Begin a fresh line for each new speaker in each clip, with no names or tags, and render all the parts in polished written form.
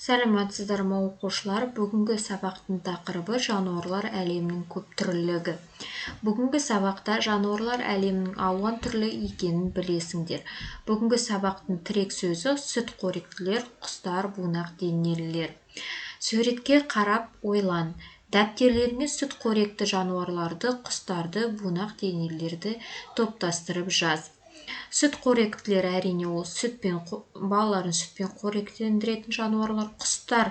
Сәлеметсіздер ме оқушылар? Бүгінгі сабақтың тақырыбы жануарлар әлемінің көп түрлілігі. Бүгінгі сабақта жануарлар әлемінің алуан түрлі екенін білесіңдер. Бүгінгі сабақтың тірек сөзі сүтқоректілер, құстар, бунақденелілер. Суретке қарап ойлан. Дәптерлеріңе сүтқоректі жануарларды, құстарды, бунақденелілерді топтастырып жаз. Сүтқоректілер әрине ол балаларын сүтпен қоректендіретін жануарлар, құстар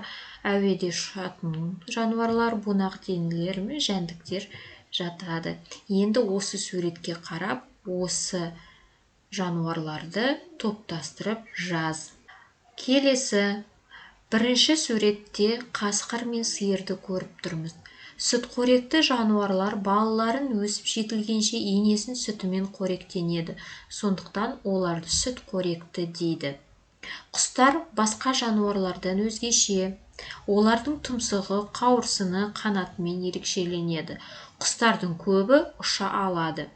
әуеде ұшатын жануарлар, бунақденелілер мен жәндіктер жатады. Енді осы суретке қарап, осы жануарларды топтастырып жаз. Келесі, бірінші суретте қасқыр мен сиырды көріп тұрмыз. Сүтқоректі жануарлар балаларын өсіп жетілгенше енесінің сүтімен қоректенеді. Сондықтан оларды сүтқоректі дейді. Құстар басқа жануарлардан өзгеше. Олардың тұмсығы, қауырсыны, қанатымен ерекшеленеді. Құстардың көбі ұша алады.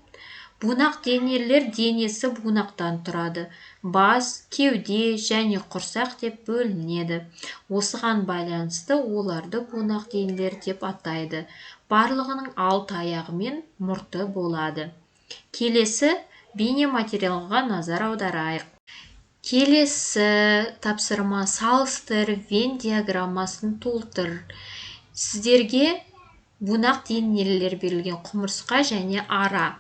Бунақденелілер денесі бунақтан тұрады. Бас, кеуде және құрсақ деп бөлінеді. Осыған байланысты оларды бунақденелілер деп атайды. Барлығының 6 аяғы мен мұрты болады. Келесі бейнематериалға назар аударайық. Келесі тапсырма: салыстыр, Вен диаграммасын толтыр. Сіздерге бунақденелілер берілген: құмырсқа және ара.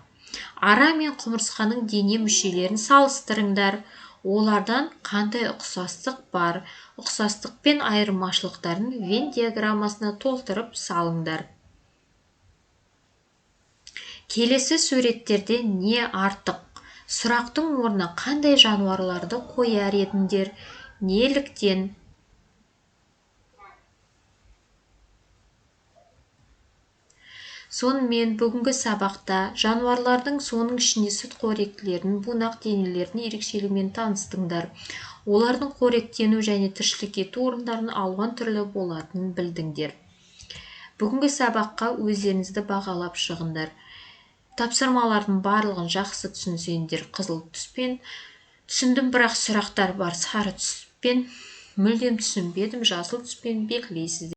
Ара мен құмырсқаның дене мүшелерін салыстырыңдар. Олардан қандай ұқсастық бар? Ұқсастық пен айырмашылықтарын Вен диаграммасына толтырып салыңдар. Келесі суреттерде не артық? Сұрақтың орнына қандай жануарларды қояр едіңдер? Неліктен? Сонымен бүгінгі сабақта жануарлардың, соның ішінде сүтқоректілердің, бунақденелілердің ерекшелігімен таныстыңдар. Олардың қоректену және тіршілік ету орындарының алуан түрлі болатынын білдіңдер. Бүгінгі сабаққа өздеріңізді бағалап шығыңдар. Тапсырмалардың барлығын жақсы түсінсеңдер қызыл түспен, түсіндім бірақ сұрақтар бар сары түспен, мүлдем түсінбедім жасыл түспен белгілейсіздер.